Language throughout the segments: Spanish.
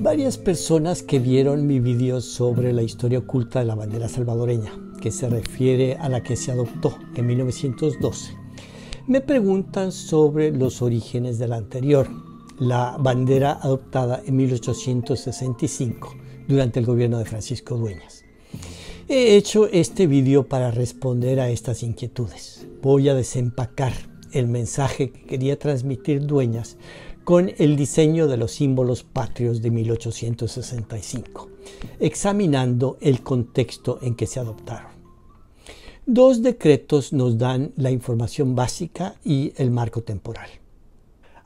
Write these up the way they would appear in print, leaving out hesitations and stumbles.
varias personas que vieron mi video sobre la historia oculta de la bandera salvadoreña, que se refiere a la que se adoptó en 1912, me preguntan sobre los orígenes de la anterior, la bandera adoptada en 1865 durante el gobierno de Francisco Dueñas. He hecho este video para responder a estas inquietudes. Voy a desempacar el mensaje que quería transmitir Dueñas con el diseño de los símbolos patrios de 1865, examinando el contexto en que se adoptaron. Dos decretos nos dan la información básica y el marco temporal.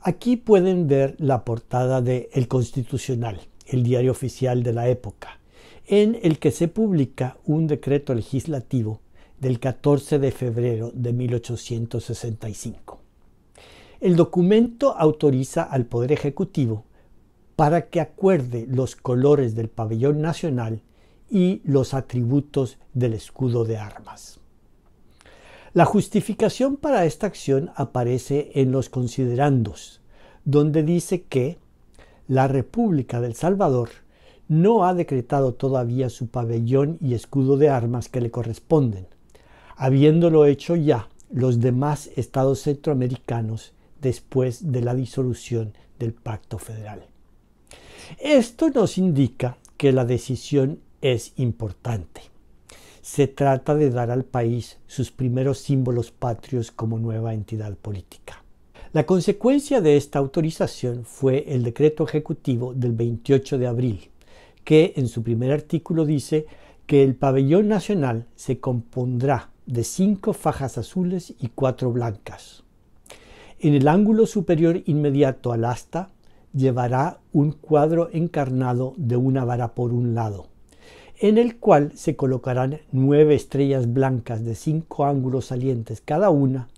Aquí pueden ver la portada de El Constitucional, el diario oficial de la época, en el que se publica un decreto legislativo del 14 de febrero de 1865. El documento autoriza al Poder Ejecutivo para que acuerde los colores del pabellón nacional y los atributos del escudo de armas. La justificación para esta acción aparece en los considerandos, donde dice que la República del Salvador no ha decretado todavía su pabellón y escudo de armas que le corresponden, habiéndolo hecho ya los demás estados centroamericanos después de la disolución del Pacto Federal. Esto nos indica que la decisión es importante. Se trata de dar al país sus primeros símbolos patrios como nueva entidad política. La consecuencia de esta autorización fue el decreto ejecutivo del 28 de abril, que en su primer artículo dice que el pabellón nacional se compondrá de 5 fajas azules y 4 blancas. En el ángulo superior inmediato al asta llevará un cuadro encarnado de una vara por un lado, en el cual se colocarán 9 estrellas blancas de 5 ángulos salientes cada una,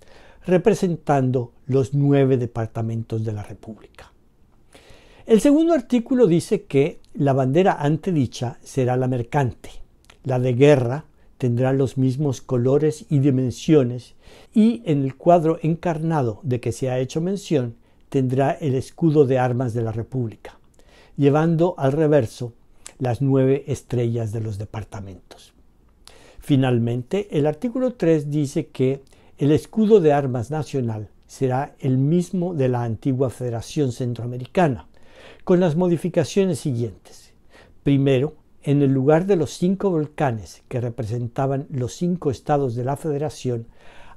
representando los 9 departamentos de la República. El segundo artículo dice que la bandera antedicha será la mercante, la de guerra tendrá los mismos colores y dimensiones, y en el cuadro encarnado de que se ha hecho mención tendrá el escudo de armas de la República, llevando al reverso las 9 estrellas de los departamentos. Finalmente, el artículo 3 dice que el escudo de armas nacional será el mismo de la antigua Federación Centroamericana, con las modificaciones siguientes. Primero, en el lugar de los 5 volcanes que representaban los 5 estados de la Federación,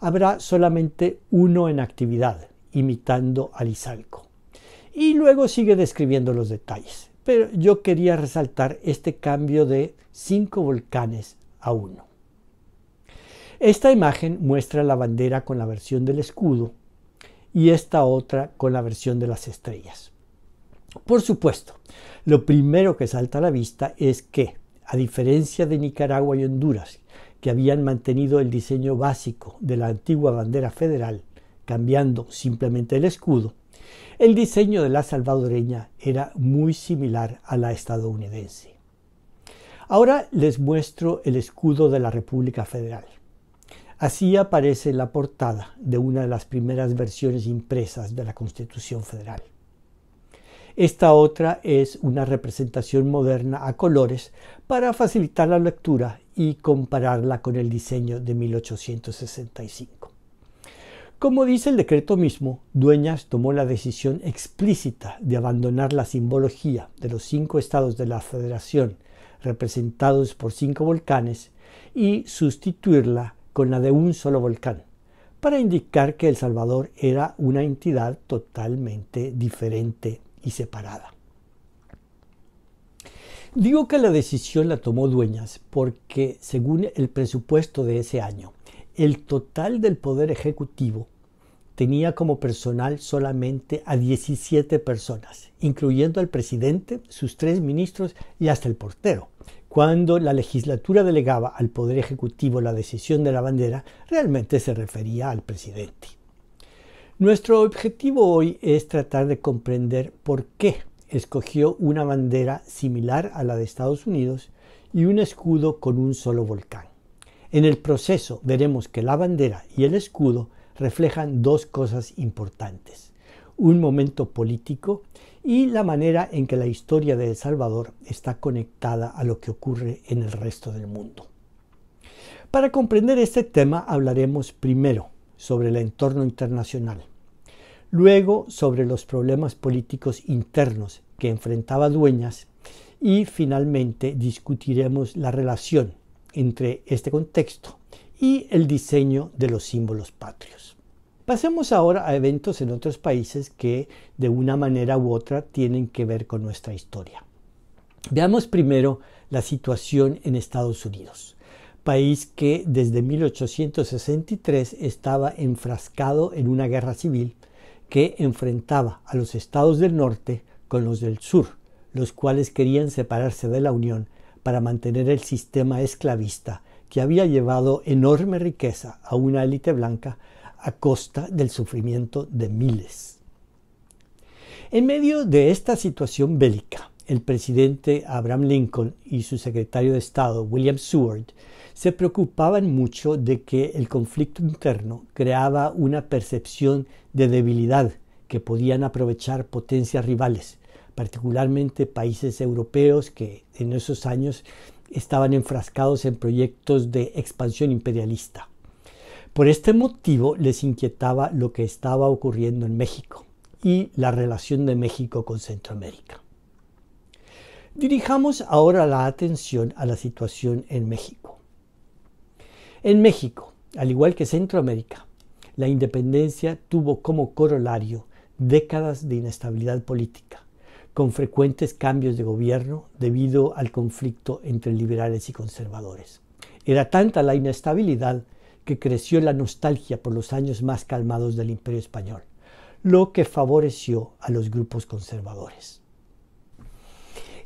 habrá solamente uno en actividad, imitando al Izalco. Y luego sigue describiendo los detalles, pero yo quería resaltar este cambio de 5 volcanes a 1. Esta imagen muestra la bandera con la versión del escudo y esta otra con la versión de las estrellas. Por supuesto, lo primero que salta a la vista es que, a diferencia de Nicaragua y Honduras, que habían mantenido el diseño básico de la antigua bandera federal, cambiando simplemente el escudo, el diseño de la salvadoreña era muy similar a la estadounidense. Ahora les muestro el escudo de la República Federal. Así aparece en la portada de una de las primeras versiones impresas de la Constitución Federal. Esta otra es una representación moderna a colores para facilitar la lectura y compararla con el diseño de 1865. Como dice el decreto mismo, Dueñas tomó la decisión explícita de abandonar la simbología de los 5 estados de la Federación representados por 5 volcanes y sustituirla con la de un solo volcán, para indicar que El Salvador era una entidad totalmente diferente y separada. Digo que la decisión la tomó Dueñas porque, según el presupuesto de ese año, el total del Poder Ejecutivo tenía como personal solamente a 17 personas, incluyendo al presidente, sus 3 ministros y hasta el portero. Cuando la legislatura delegaba al Poder Ejecutivo la decisión de la bandera, realmente se refería al presidente. Nuestro objetivo hoy es tratar de comprender por qué escogió una bandera similar a la de Estados Unidos y un escudo con un solo volcán. En el proceso veremos que la bandera y el escudo reflejan 2 cosas importantes. un momento político y la manera en que la historia de El Salvador está conectada a lo que ocurre en el resto del mundo. Para comprender este tema hablaremos primero sobre el entorno internacional, luego sobre los problemas políticos internos que enfrentaba Dueñas y finalmente discutiremos la relación entre este contexto y el diseño de los símbolos patrios. Pasemos ahora a eventos en otros países que de una manera u otra tienen que ver con nuestra historia. Veamos primero la situación en Estados Unidos, país que desde 1863 estaba enfrascado en una guerra civil que enfrentaba a los estados del norte con los del sur, los cuales querían separarse de la Unión para mantener el sistema esclavista que había llevado enorme riqueza a una élite blanca a costa del sufrimiento de miles. En medio de esta situación bélica, el presidente Abraham Lincoln y su secretario de Estado, William Seward, se preocupaban mucho de que el conflicto interno creaba una percepción de debilidad que podían aprovechar potencias rivales, particularmente países europeos que en esos años estaban enfrascados en proyectos de expansión imperialista. Por este motivo les inquietaba lo que estaba ocurriendo en México y la relación de México con Centroamérica. Dirijamos ahora la atención a la situación en México. En México, al igual que Centroamérica, la independencia tuvo como corolario décadas de inestabilidad política, con frecuentes cambios de gobierno debido al conflicto entre liberales y conservadores. Era tanta la inestabilidad que creció la nostalgia por los años más calmados del Imperio Español, lo que favoreció a los grupos conservadores.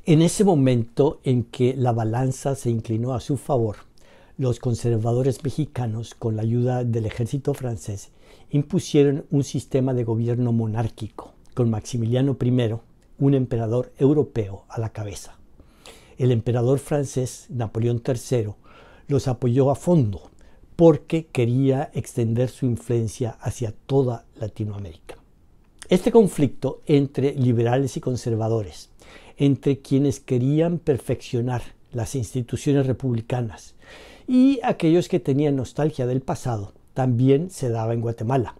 En ese momento en que la balanza se inclinó a su favor, los conservadores mexicanos, con la ayuda del ejército francés, impusieron un sistema de gobierno monárquico, con Maximiliano I, un emperador europeo, a la cabeza. El emperador francés, Napoleón III, los apoyó a fondo porque quería extender su influencia hacia toda Latinoamérica. Este conflicto entre liberales y conservadores, entre quienes querían perfeccionar las instituciones republicanas y aquellos que tenían nostalgia del pasado, también se daba en Guatemala,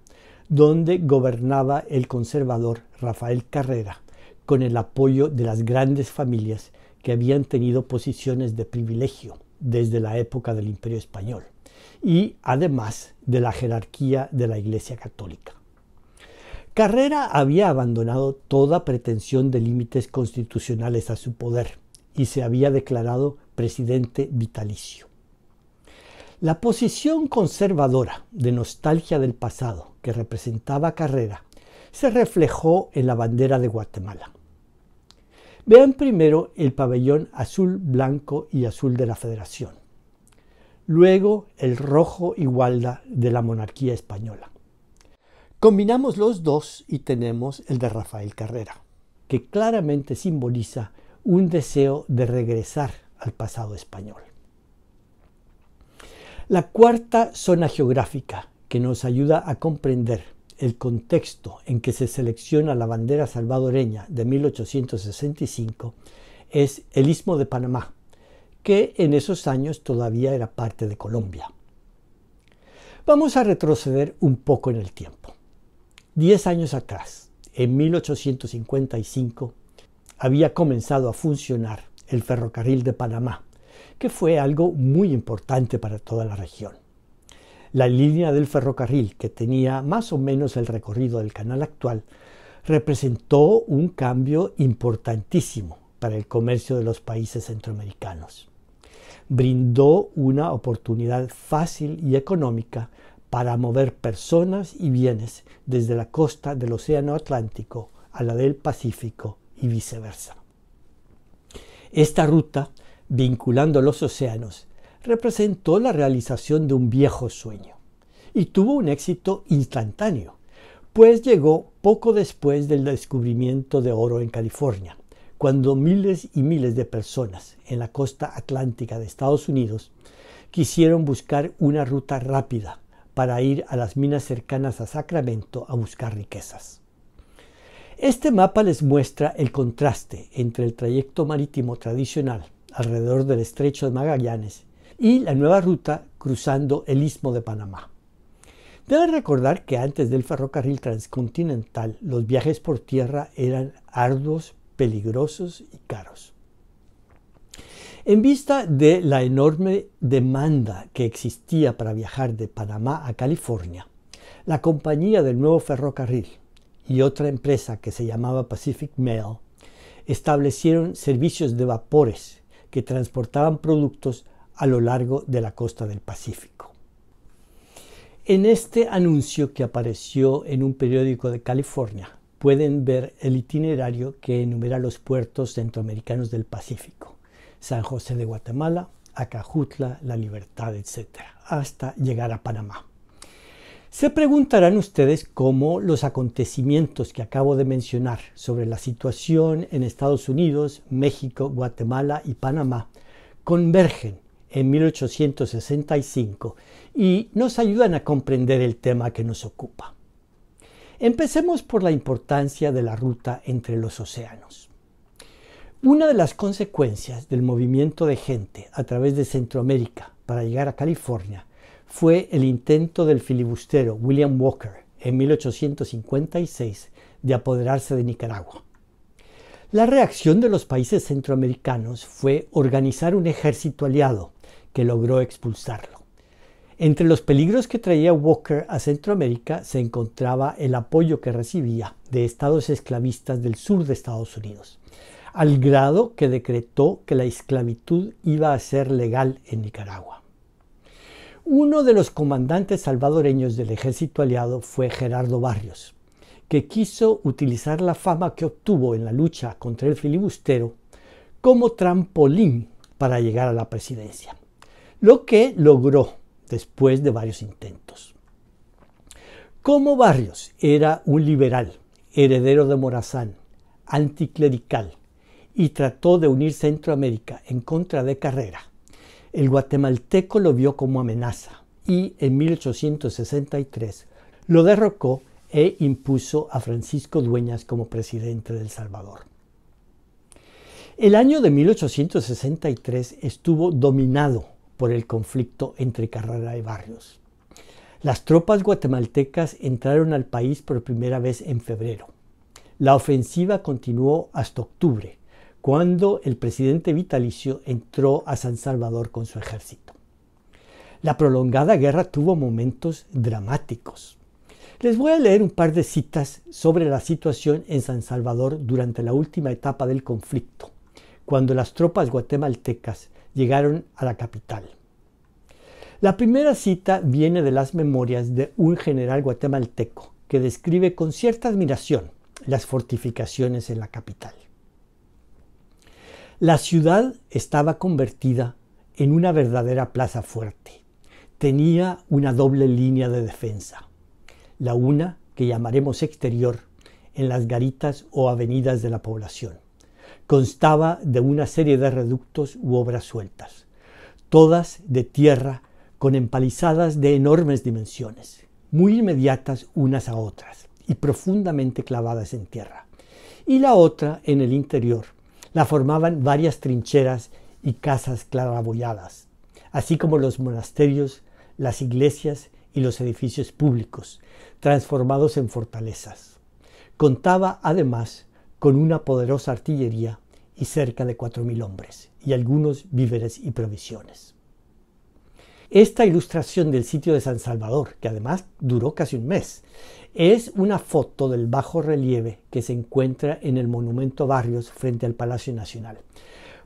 donde gobernaba el conservador Rafael Carrera, con el apoyo de las grandes familias que habían tenido posiciones de privilegio desde la época del Imperio Español, y además de la jerarquía de la Iglesia Católica. Carrera había abandonado toda pretensión de límites constitucionales a su poder y se había declarado presidente vitalicio. La posición conservadora de nostalgia del pasado que representaba Carrera se reflejó en la bandera de Guatemala. Vean primero el pabellón azul, blanco y azul de la Federación. Luego el rojo y gualda de la monarquía española. Combinamos los dos y tenemos el de Rafael Carrera, que claramente simboliza un deseo de regresar al pasado español. La cuarta zona geográfica que nos ayuda a comprender el contexto en que se selecciona la bandera salvadoreña de 1865 es el Istmo de Panamá, que en esos años todavía era parte de Colombia. Vamos a retroceder un poco en el tiempo. 10 años atrás, en 1855, había comenzado a funcionar el ferrocarril de Panamá, que fue algo muy importante para toda la región. La línea del ferrocarril, que tenía más o menos el recorrido del canal actual, representó un cambio importantísimo para el comercio de los países centroamericanos. Brindó una oportunidad fácil y económica para mover personas y bienes desde la costa del Océano Atlántico a la del Pacífico y viceversa. Esta ruta, vinculando los océanos, representó la realización de un viejo sueño y tuvo un éxito instantáneo, pues llegó poco después del descubrimiento de oro en California, cuando miles y miles de personas en la costa atlántica de Estados Unidos quisieron buscar una ruta rápida para ir a las minas cercanas a Sacramento a buscar riquezas. Este mapa les muestra el contraste entre el trayecto marítimo tradicional alrededor del Estrecho de Magallanes y la nueva ruta cruzando el Istmo de Panamá. Deben recordar que antes del ferrocarril transcontinental los viajes por tierra eran arduos, peligrosos y caros. En vista de la enorme demanda que existía para viajar de Panamá a California, la compañía del nuevo ferrocarril y otra empresa que se llamaba Pacific Mail establecieron servicios de vapores que transportaban productos a lo largo de la costa del Pacífico. En este anuncio que apareció en un periódico de California pueden ver el itinerario que enumera los puertos centroamericanos del Pacífico: San José de Guatemala, Acajutla, La Libertad, etc., hasta llegar a Panamá. Se preguntarán ustedes cómo los acontecimientos que acabo de mencionar sobre la situación en Estados Unidos, México, Guatemala y Panamá convergen en 1865 y nos ayudan a comprender el tema que nos ocupa. Empecemos por la importancia de la ruta entre los océanos. Una de las consecuencias del movimiento de gente a través de Centroamérica para llegar a California fue el intento del filibustero William Walker en 1856 de apoderarse de Nicaragua. La reacción de los países centroamericanos fue organizar un ejército aliado que logró expulsarlo. Entre los peligros que traía Walker a Centroamérica se encontraba el apoyo que recibía de estados esclavistas del sur de Estados Unidos, al grado que decretó que la esclavitud iba a ser legal en Nicaragua. Uno de los comandantes salvadoreños del ejército aliado fue Gerardo Barrios, que quiso utilizar la fama que obtuvo en la lucha contra el filibustero como trampolín para llegar a la presidencia, lo que logró después de varios intentos. Como Barrios era un liberal, heredero de Morazán, anticlerical, y trató de unir Centroamérica en contra de Carrera, el guatemalteco lo vio como amenaza y en 1863 lo derrocó e impuso a Francisco Dueñas como presidente de El Salvador. El año de 1863 estuvo dominado por el conflicto entre Carrera y Barrios. Las tropas guatemaltecas entraron al país por primera vez en febrero. La ofensiva continuó hasta octubre, cuando el presidente vitalicio entró a San Salvador con su ejército. La prolongada guerra tuvo momentos dramáticos. Les voy a leer un par de citas sobre la situación en San Salvador durante la última etapa del conflicto, cuando las tropas guatemaltecas llegaron a la capital. La primera cita viene de las memorias de un general guatemalteco que describe con cierta admiración las fortificaciones en la capital. La ciudad estaba convertida en una verdadera plaza fuerte. Tenía una doble línea de defensa. La una, que llamaremos exterior, en las garitas o avenidas de la población. Constaba de una serie de reductos u obras sueltas, todas de tierra con empalizadas de enormes dimensiones, muy inmediatas unas a otras y profundamente clavadas en tierra. Y la otra, en el interior, la formaban varias trincheras y casas claraboyadas, así como los monasterios, las iglesias y los edificios públicos, transformados en fortalezas. Contaba además con una poderosa artillería y cerca de 4,000 hombres, y algunos víveres y provisiones. Esta ilustración del sitio de San Salvador, que además duró casi un mes, es una foto del bajo relieve que se encuentra en el monumento Barrios frente al Palacio Nacional.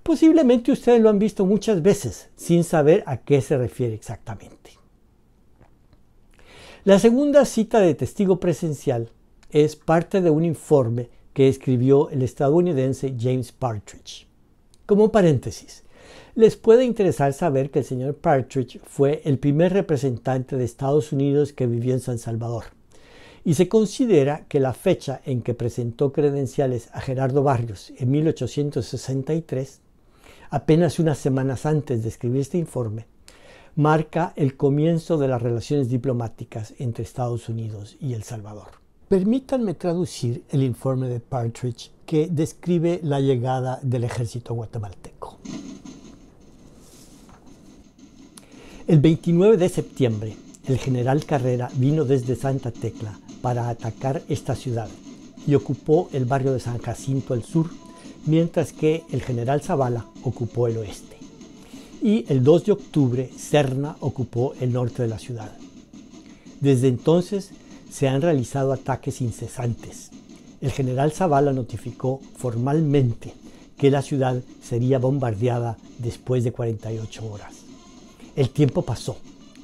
Posiblemente ustedes lo han visto muchas veces, sin saber a qué se refiere exactamente. La segunda cita de testigo presencial es parte de un informe que escribió el estadounidense James Partridge. Como paréntesis, les puede interesar saber que el señor Partridge fue el primer representante de Estados Unidos que vivió en San Salvador, y se considera que la fecha en que presentó credenciales a Gerardo Barrios en 1863, apenas unas semanas antes de escribir este informe, marca el comienzo de las relaciones diplomáticas entre Estados Unidos y El Salvador. Permítanme traducir el informe de Partridge que describe la llegada del ejército guatemalteco. El 29 de septiembre, el general Carrera vino desde Santa Tecla para atacar esta ciudad y ocupó el barrio de San Jacinto al sur, mientras que el general Zavala ocupó el oeste. Y el 2 de octubre, Serna ocupó el norte de la ciudad. Desde entonces se han realizado ataques incesantes. El general Zavala notificó formalmente que la ciudad sería bombardeada después de 48 horas. El tiempo pasó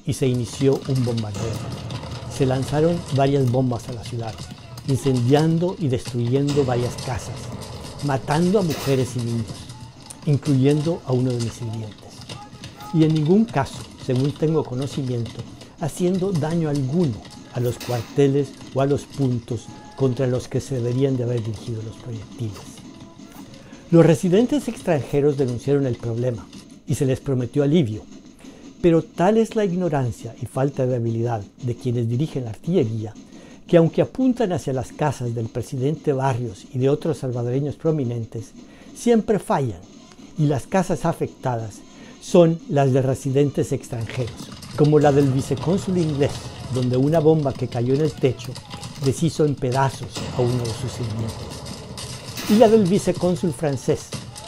y se inició un bombardeo. Se lanzaron varias bombas a la ciudad, incendiando y destruyendo varias casas, matando a mujeres y niños, incluyendo a uno de mis sirvientes. Y en ningún caso, según tengo conocimiento, haciendo daño alguno a los cuarteles o a los puntos contra los que se deberían de haber dirigido los proyectiles. Los residentes extranjeros denunciaron el problema y se les prometió alivio, pero tal es la ignorancia y falta de habilidad de quienes dirigen la artillería que aunque apuntan hacia las casas del presidente Barrios y de otros salvadoreños prominentes, siempre fallan y las casas afectadas son las de residentes extranjeros, como la del vicecónsul inglés, donde una bomba que cayó en el techo deshizo en pedazos a uno de sus sirvientes, y la del vicecónsul francés,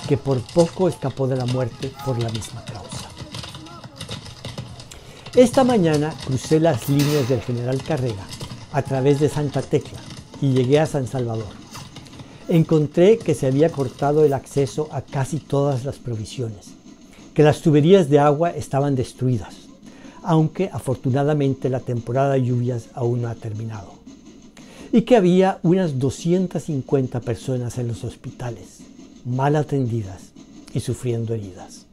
que por poco escapó de la muerte por la misma causa. Esta mañana crucé las líneas del general Carrera a través de Santa Tecla y llegué a San Salvador. Encontré que se había cortado el acceso a casi todas las provisiones, que las tuberías de agua estaban destruidas, aunque afortunadamente la temporada de lluvias aún no ha terminado, y que había unas 250 personas en los hospitales, mal atendidas y sufriendo heridas.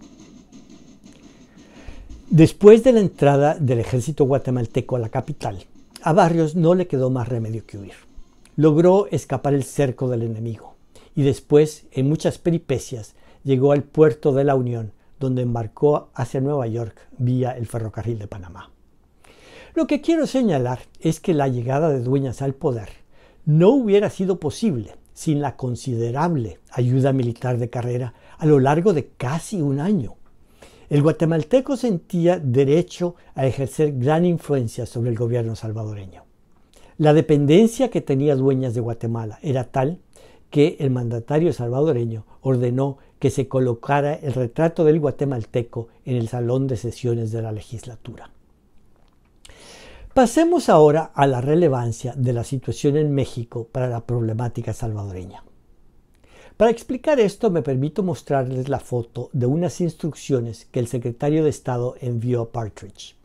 Después de la entrada del ejército guatemalteco a la capital, a Barrios no le quedó más remedio que huir. Logró escapar el cerco del enemigo y después, en muchas peripecias, llegó al puerto de la Unión, donde embarcó hacia Nueva York vía el ferrocarril de Panamá. Lo que quiero señalar es que la llegada de Dueñas al poder no hubiera sido posible sin la considerable ayuda militar de Carrera a lo largo de casi un año. El guatemalteco sentía derecho a ejercer gran influencia sobre el gobierno salvadoreño. La dependencia que tenía Dueñas de Guatemala era tal que el mandatario salvadoreño ordenó que se colocara el retrato del guatemalteco en el salón de sesiones de la legislatura. Pasemos ahora a la relevancia de la situación en México para la problemática salvadoreña. Para explicar esto me permito mostrarles la foto de unas instrucciones que el secretario de Estado envió a Partridge.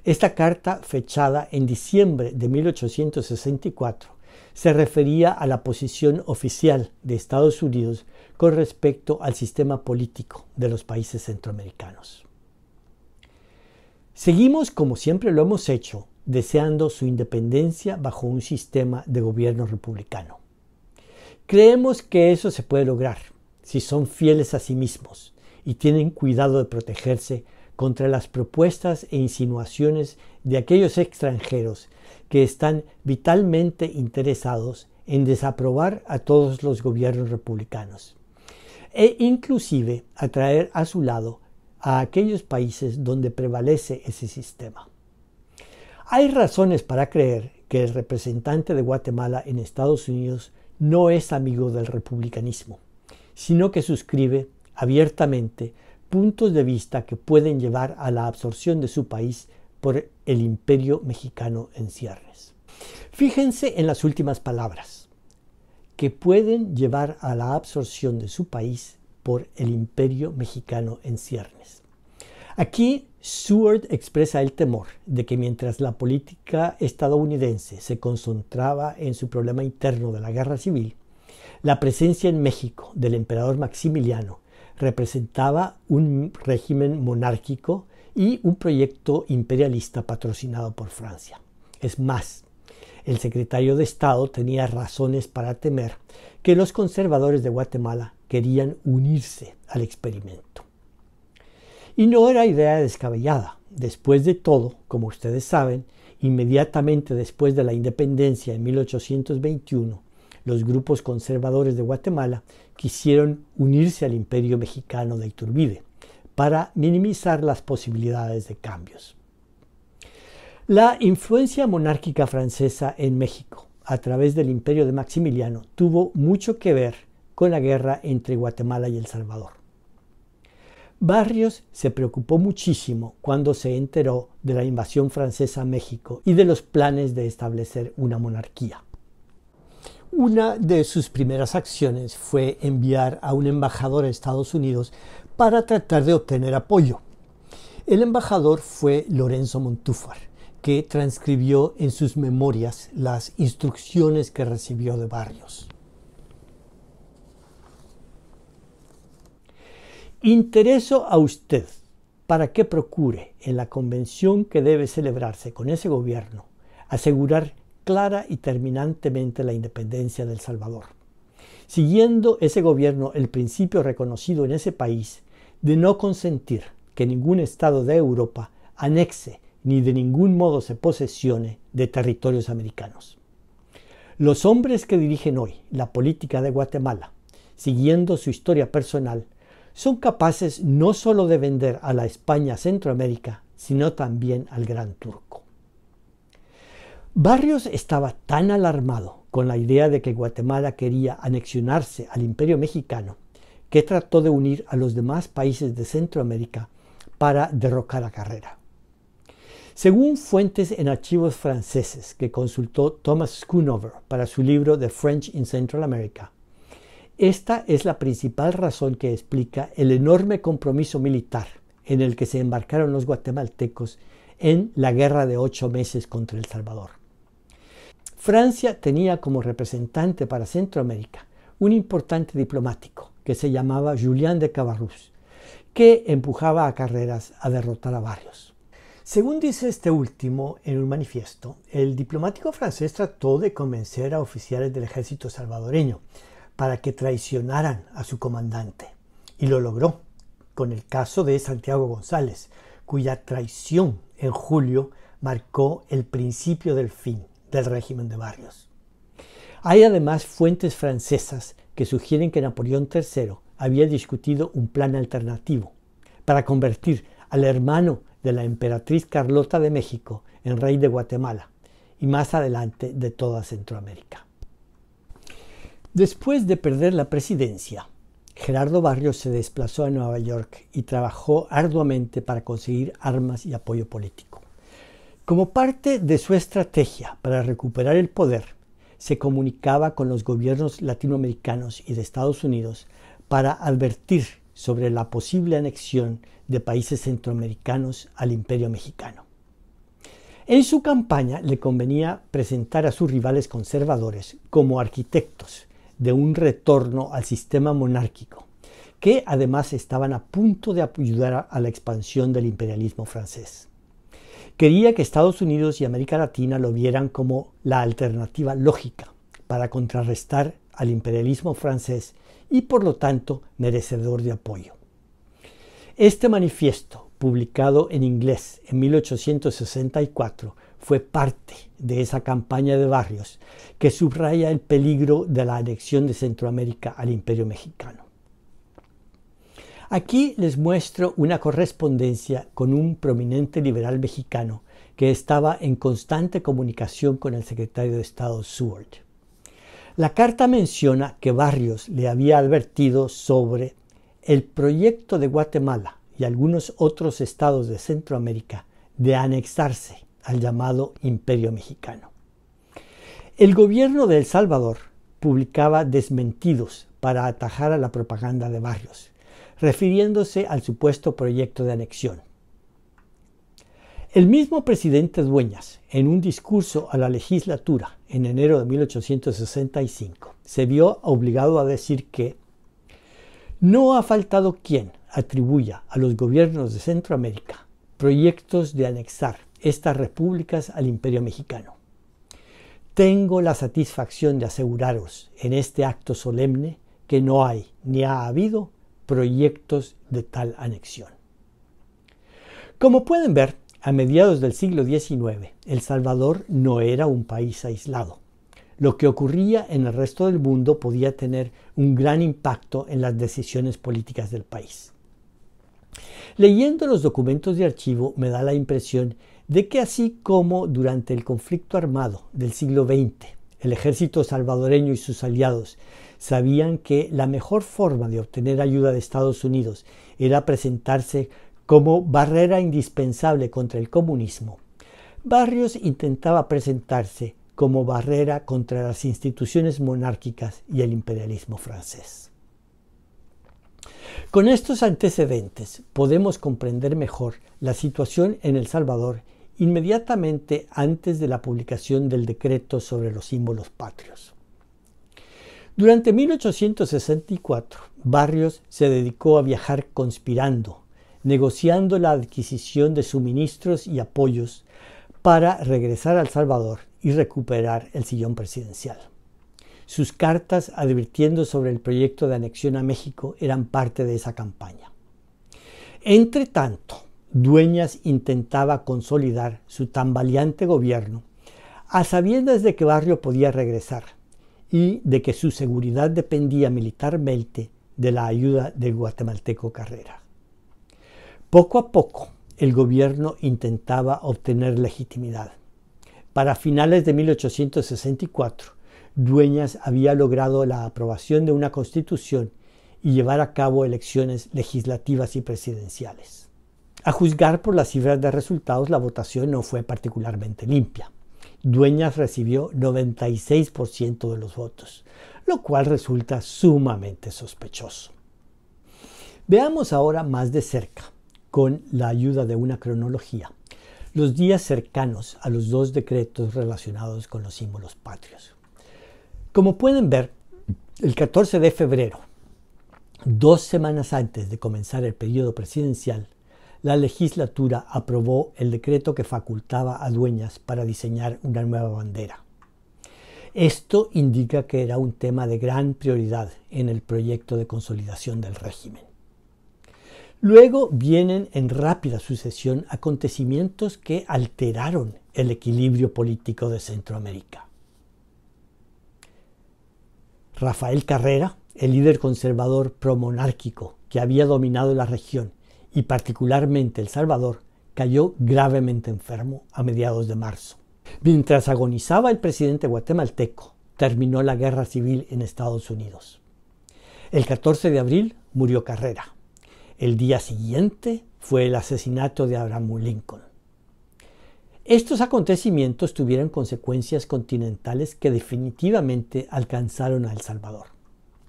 Esta carta, fechada en diciembre de 1864, se refería a la posición oficial de Estados Unidos con respecto al sistema político de los países centroamericanos. Seguimos, como siempre lo hemos hecho, deseando su independencia bajo un sistema de gobierno republicano. Creemos que eso se puede lograr si son fieles a sí mismos y tienen cuidado de protegerse contra las propuestas e insinuaciones de aquellos extranjeros que están vitalmente interesados en desaprobar a todos los gobiernos republicanos e inclusive atraer a su lado a aquellos países donde prevalece ese sistema. Hay razones para creer que el representante de Guatemala en Estados Unidos no es amigo del republicanismo, sino que suscribe abiertamente puntos de vista que pueden llevar a la absorción de su país por el imperio mexicano en ciernes. Fíjense en las últimas palabras, que pueden llevar a la absorción de su país por el imperio mexicano en ciernes. Aquí Seward expresa el temor de que mientras la política estadounidense se concentraba en su problema interno de la guerra civil, la presencia en México del emperador Maximiliano representaba un régimen monárquico y un proyecto imperialista patrocinado por Francia. Es más, el secretario de Estado tenía razones para temer que los conservadores de Guatemala querían unirse al experimento. Y no era idea descabellada. Después de todo, como ustedes saben, Inmediatamente después de la independencia en 1821, los grupos conservadores de Guatemala quisieron unirse al Imperio Mexicano de Iturbide para minimizar las posibilidades de cambios. La influencia monárquica francesa en México a través del Imperio de Maximiliano tuvo mucho que ver con la guerra entre Guatemala y El Salvador. Barrios se preocupó muchísimo cuando se enteró de la invasión francesa a México y de los planes de establecer una monarquía. Una de sus primeras acciones fue enviar a un embajador a Estados Unidos para tratar de obtener apoyo. El embajador fue Lorenzo Montúfar, que transcribió en sus memorias las instrucciones que recibió de Barrios. Intereso a usted para que procure en la convención que debe celebrarse con ese gobierno asegurar clara y terminantemente la independencia de El Salvador, siguiendo ese gobierno el principio reconocido en ese país de no consentir que ningún estado de Europa anexe ni de ningún modo se posesione de territorios americanos. Los hombres que dirigen hoy la política de Guatemala, siguiendo su historia personal, son capaces no solo de vender a la España Centroamérica, sino también al Gran Turco. Barrios estaba tan alarmado con la idea de que Guatemala quería anexionarse al Imperio Mexicano que trató de unir a los demás países de Centroamérica para derrocar a Carrera. Según fuentes en archivos franceses que consultó Thomas Schoonover para su libro The French in Central America, esta es la principal razón que explica el enorme compromiso militar en el que se embarcaron los guatemaltecos en la guerra de 8 meses contra El Salvador. Francia tenía como representante para Centroamérica un importante diplomático que se llamaba Julien de Cabarrus, que empujaba a Carreras a derrotar a Barrios. Según dice este último en un manifiesto, el diplomático francés trató de convencer a oficiales del ejército salvadoreño para que traicionaran a su comandante, y lo logró con el caso de Santiago González, cuya traición en julio marcó el principio del fin del régimen de Barrios. Hay además fuentes francesas que sugieren que Napoleón III había discutido un plan alternativo para convertir al hermano de la emperatriz Carlota de México en rey de Guatemala y más adelante de toda Centroamérica. Después de perder la presidencia, Gerardo Barrios se desplazó a Nueva York y trabajó arduamente para conseguir armas y apoyo político. Como parte de su estrategia para recuperar el poder, se comunicaba con los gobiernos latinoamericanos y de Estados Unidos para advertir sobre la posible anexión de países centroamericanos al Imperio Mexicano. En su campaña le convenía presentar a sus rivales conservadores como arquitectos de un retorno al sistema monárquico, que además estaban a punto de ayudar a la expansión del imperialismo francés. Quería que Estados Unidos y América Latina lo vieran como la alternativa lógica para contrarrestar al imperialismo francés y por lo tanto merecedor de apoyo. Este manifiesto, publicado en inglés en 1864, fue parte de esa campaña de Barrios que subraya el peligro de la anexión de Centroamérica al Imperio Mexicano. Aquí les muestro una correspondencia con un prominente liberal mexicano que estaba en constante comunicación con el secretario de Estado Seward. La carta menciona que Barrios le había advertido sobre el proyecto de Guatemala y algunos otros estados de Centroamérica de anexarse al llamado Imperio Mexicano. El gobierno de El Salvador publicaba desmentidos para atajar a la propaganda de Barrios, refiriéndose al supuesto proyecto de anexión. El mismo presidente Dueñas, en un discurso a la legislatura en enero de 1865, se vio obligado a decir que no ha faltado quien atribuya a los gobiernos de Centroamérica proyectos de anexar estas repúblicas al Imperio Mexicano. Tengo la satisfacción de aseguraros en este acto solemne que no hay ni ha habido proyectos de tal anexión. Como pueden ver, a mediados del siglo XIX, El Salvador no era un país aislado. Lo que ocurría en el resto del mundo podía tener un gran impacto en las decisiones políticas del país. Leyendo los documentos de archivo me da la impresión de que así como durante el conflicto armado del siglo XX, el ejército salvadoreño y sus aliados sabían que la mejor forma de obtener ayuda de Estados Unidos era presentarse como barrera indispensable contra el comunismo, Barrios intentaba presentarse como barrera contra las instituciones monárquicas y el imperialismo francés. Con estos antecedentes podemos comprender mejor la situación en El Salvador inmediatamente antes de la publicación del decreto sobre los símbolos patrios. Durante 1864, Barrios se dedicó a viajar conspirando, negociando la adquisición de suministros y apoyos para regresar a El Salvador y recuperar el sillón presidencial. Sus cartas advirtiendo sobre el proyecto de anexión a México eran parte de esa campaña. Entre tanto, Dueñas intentaba consolidar su tambaleante gobierno a sabiendas de que Barrios podía regresar y de que su seguridad dependía militarmente de la ayuda del guatemalteco Carrera. Poco a poco, el gobierno intentaba obtener legitimidad. Para finales de 1864, Dueñas había logrado la aprobación de una constitución y llevar a cabo elecciones legislativas y presidenciales. A juzgar por las cifras de resultados, la votación no fue particularmente limpia. Dueñas recibió 96% de los votos, lo cual resulta sumamente sospechoso. Veamos ahora más de cerca, con la ayuda de una cronología, los días cercanos a los dos decretos relacionados con los símbolos patrios. Como pueden ver, el 14 de febrero, 2 semanas antes de comenzar el periodo presidencial, la legislatura aprobó el decreto que facultaba a Dueñas para diseñar una nueva bandera. Esto indica que era un tema de gran prioridad en el proyecto de consolidación del régimen. Luego vienen en rápida sucesión acontecimientos que alteraron el equilibrio político de Centroamérica. Rafael Carrera, el líder conservador promonárquico que había dominado la región y particularmente El Salvador, cayó gravemente enfermo a mediados de marzo. Mientras agonizaba el presidente guatemalteco, terminó la guerra civil en Estados Unidos. El 14 de abril murió Carrera. El día siguiente fue el asesinato de Abraham Lincoln. Estos acontecimientos tuvieron consecuencias continentales que definitivamente alcanzaron a El Salvador.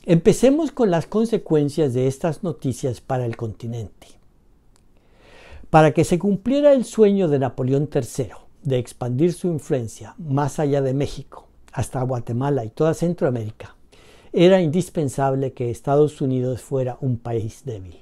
Empecemos con las consecuencias de estas noticias para el continente. Para que se cumpliera el sueño de Napoleón III de expandir su influencia más allá de México, hasta Guatemala y toda Centroamérica, era indispensable que Estados Unidos fuera un país débil.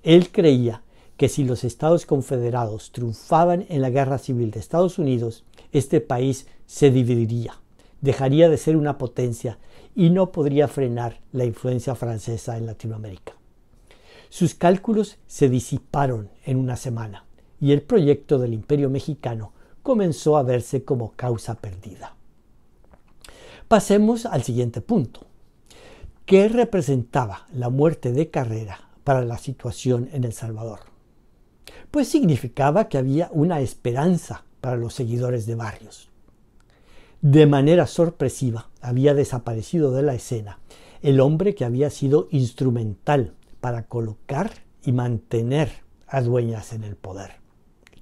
Él creía que si los Estados Confederados triunfaban en la guerra civil de Estados Unidos, este país se dividiría, dejaría de ser una potencia y no podría frenar la influencia francesa en Latinoamérica. Sus cálculos se disiparon en una semana y el proyecto del Imperio Mexicano comenzó a verse como causa perdida. Pasemos al siguiente punto. ¿Qué representaba la muerte de Carrera para la situación en El Salvador? Pues significaba que había una esperanza para los seguidores de Barrios. De manera sorpresiva había desaparecido de la escena el hombre que había sido instrumental para colocar y mantener a Dueñas en el poder.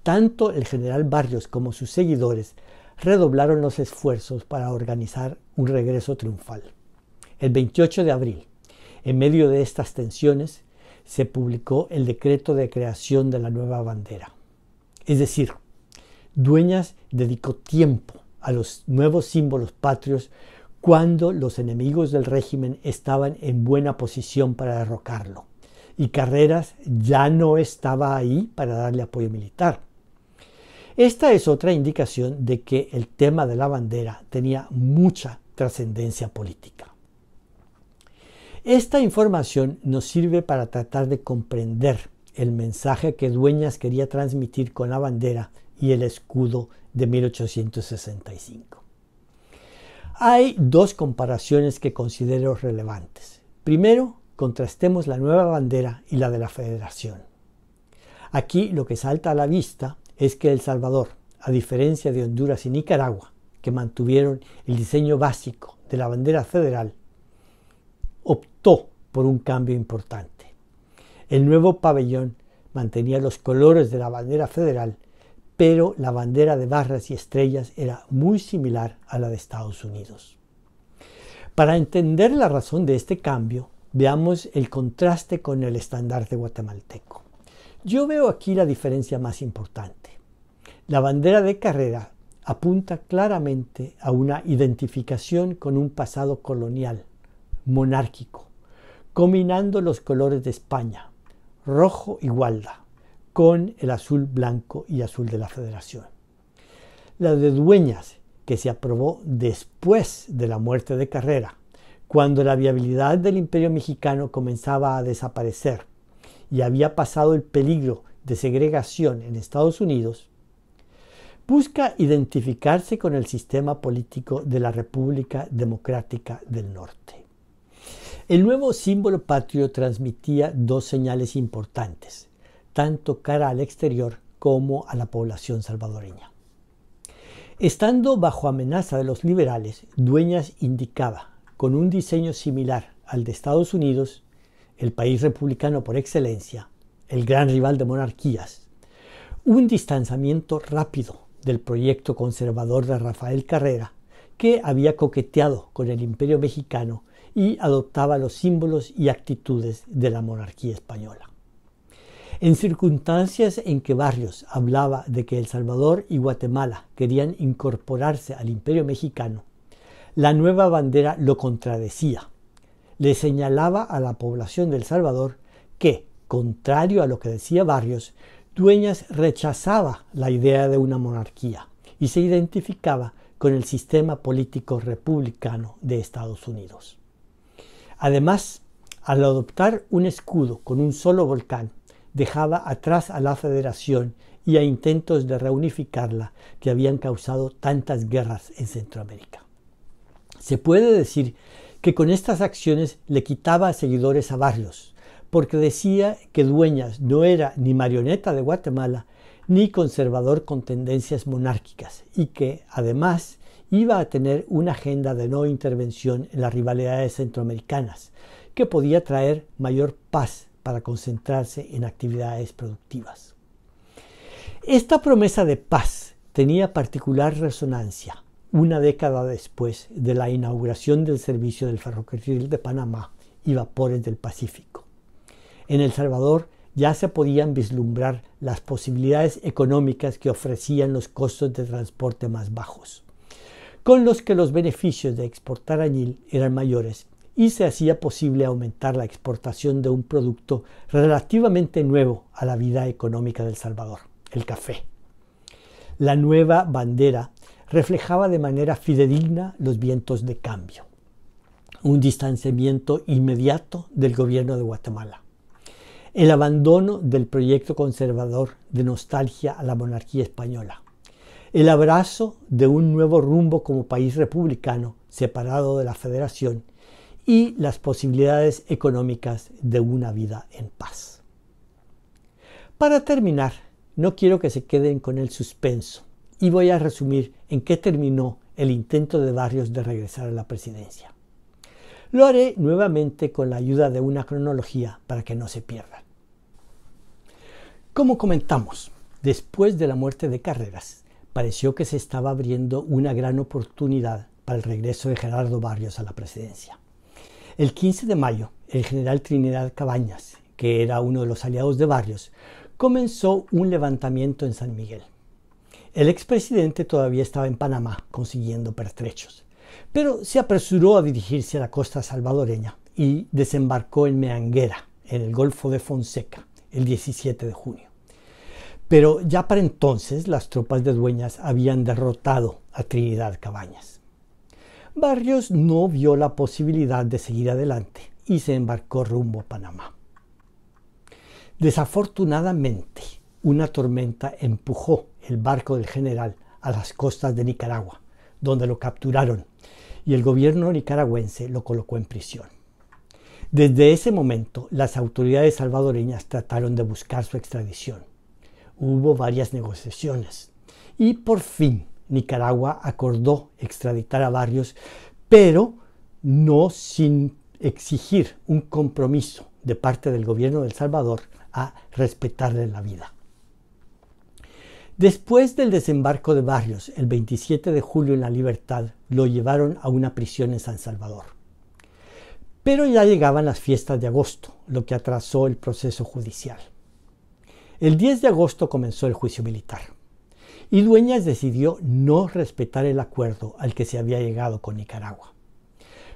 Tanto el general Barrios como sus seguidores redoblaron los esfuerzos para organizar un regreso triunfal. El 28 de abril, en medio de estas tensiones, se publicó el decreto de creación de la nueva bandera. Es decir, Dueñas dedicó tiempo a los nuevos símbolos patrios cuando los enemigos del régimen estaban en buena posición para derrocarlo y Carreras ya no estaba ahí para darle apoyo militar. Esta es otra indicación de que el tema de la bandera tenía mucha trascendencia política. Esta información nos sirve para tratar de comprender el mensaje que Dueñas quería transmitir con la bandera y el escudo de 1865. Hay dos comparaciones que considero relevantes. Primero, contrastemos la nueva bandera y la de la Federación. Aquí lo que salta a la vista es que El Salvador, a diferencia de Honduras y Nicaragua, que mantuvieron el diseño básico de la bandera federal, optó por un cambio importante. El nuevo pabellón mantenía los colores de la bandera federal, pero la bandera de barras y estrellas era muy similar a la de Estados Unidos. Para entender la razón de este cambio, veamos el contraste con el estandarte guatemalteco. Yo veo aquí la diferencia más importante. La bandera de carrera apunta claramente a una identificación con un pasado colonial, monárquico, combinando los colores de España, rojo y gualda, con el azul blanco y azul de la Federación. La de Dueñas, que se aprobó después de la muerte de Carrera, cuando la viabilidad del Imperio Mexicano comenzaba a desaparecer y había pasado el peligro de segregación en Estados Unidos, busca identificarse con el sistema político de la República Democrática del Norte. El nuevo símbolo patrio transmitía dos señales importantes, tanto cara al exterior como a la población salvadoreña. Estando bajo amenaza de los liberales, Dueñas indicaba, con un diseño similar al de Estados Unidos, el país republicano por excelencia, el gran rival de monarquías, un distanciamiento rápido del proyecto conservador de Rafael Carrera, que había coqueteado con el Imperio Mexicano y adoptaba los símbolos y actitudes de la monarquía española. En circunstancias en que Barrios hablaba de que El Salvador y Guatemala querían incorporarse al Imperio Mexicano, la nueva bandera lo contradecía. Le señalaba a la población de El Salvador que, contrario a lo que decía Barrios, Dueñas rechazaba la idea de una monarquía y se identificaba con el sistema político republicano de Estados Unidos. Además, al adoptar un escudo con un solo volcán, dejaba atrás a la Federación y a intentos de reunificarla que habían causado tantas guerras en Centroamérica. Se puede decir que con estas acciones le quitaba seguidores a Barrios, porque decía que Dueñas no era ni marioneta de Guatemala ni conservador con tendencias monárquicas y que, además, iba a tener una agenda de no intervención en las rivalidades centroamericanas, que podía traer mayor paz para concentrarse en actividades productivas. Esta promesa de paz tenía particular resonancia una década después de la inauguración del servicio del ferrocarril de Panamá y vapores del Pacífico. En El Salvador ya se podían vislumbrar las posibilidades económicas que ofrecían los costos de transporte más bajos, con los que los beneficios de exportar añil eran mayores y se hacía posible aumentar la exportación de un producto relativamente nuevo a la vida económica de El Salvador, el café. La nueva bandera reflejaba de manera fidedigna los vientos de cambio, un distanciamiento inmediato del gobierno de Guatemala, el abandono del proyecto conservador de nostalgia a la monarquía española, el abrazo de un nuevo rumbo como país republicano separado de la Federación y las posibilidades económicas de una vida en paz. Para terminar, no quiero que se queden con el suspenso y voy a resumir en qué terminó el intento de Barrios de regresar a la presidencia. Lo haré nuevamente con la ayuda de una cronología para que no se pierdan. Como comentamos, después de la muerte de Carreras, pareció que se estaba abriendo una gran oportunidad para el regreso de Gerardo Barrios a la presidencia. El 15 de mayo, el general Trinidad Cabañas, que era uno de los aliados de Barrios, comenzó un levantamiento en San Miguel. El expresidente todavía estaba en Panamá consiguiendo pertrechos, pero se apresuró a dirigirse a la costa salvadoreña y desembarcó en Meanguera, en el Golfo de Fonseca, el 17 de junio. Pero ya para entonces las tropas de Dueñas habían derrotado a Trinidad Cabañas. Barrios no vio la posibilidad de seguir adelante y se embarcó rumbo a Panamá. Desafortunadamente, una tormenta empujó el barco del general a las costas de Nicaragua, donde lo capturaron, y el gobierno nicaragüense lo colocó en prisión. Desde ese momento, las autoridades salvadoreñas trataron de buscar su extradición. Hubo varias negociaciones y por fin Nicaragua acordó extraditar a Barrios, pero no sin exigir un compromiso de parte del gobierno de El Salvador a respetarle la vida. Después del desembarco de Barrios, el 27 de julio en La Libertad, lo llevaron a una prisión en San Salvador. Pero ya llegaban las fiestas de agosto, lo que atrasó el proceso judicial. El 10 de agosto comenzó el juicio militar y Dueñas decidió no respetar el acuerdo al que se había llegado con Nicaragua.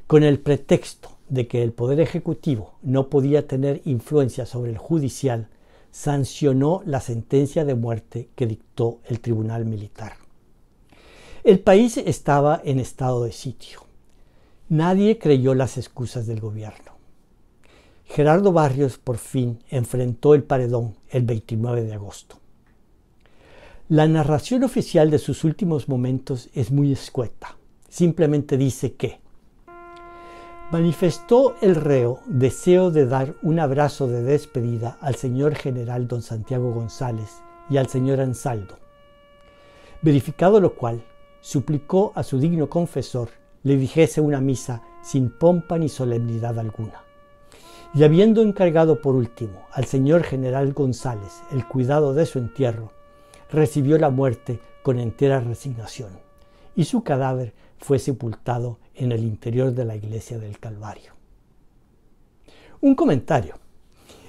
Con el pretexto de que el Poder Ejecutivo no podía tener influencia sobre el judicial, sancionó la sentencia de muerte que dictó el Tribunal Militar. El país estaba en estado de sitio. Nadie creyó las excusas del gobierno. Gerardo Barrios por fin enfrentó el paredón el 29 de agosto. La narración oficial de sus últimos momentos es muy escueta. Simplemente dice que manifestó el reo deseo de dar un abrazo de despedida al señor general don Santiago González y al señor Ansaldo. Verificado lo cual, suplicó a su digno confesor le dijese una misa sin pompa ni solemnidad alguna. Y habiendo encargado por último al señor general González el cuidado de su entierro, recibió la muerte con entera resignación, y su cadáver fue sepultado en el interior de la iglesia del Calvario. Un comentario.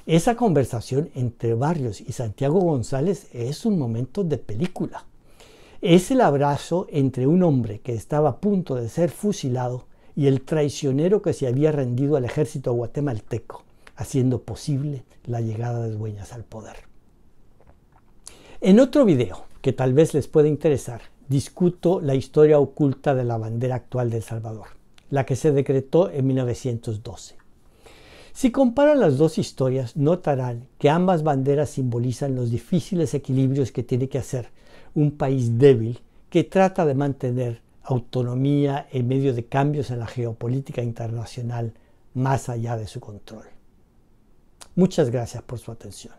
Esa conversación entre Barrios y Santiago González es un momento de película. Es el abrazo entre un hombre que estaba a punto de ser fusilado y el traicionero que se había rendido al ejército guatemalteco, haciendo posible la llegada de Dueñas al poder. En otro video, que tal vez les pueda interesar, discuto la historia oculta de la bandera actual de El Salvador, la que se decretó en 1912. Si comparan las dos historias, notarán que ambas banderas simbolizan los difíciles equilibrios que tiene que hacer un país débil que trata de mantener autonomía en medio de cambios en la geopolítica internacional más allá de su control. Muchas gracias por su atención.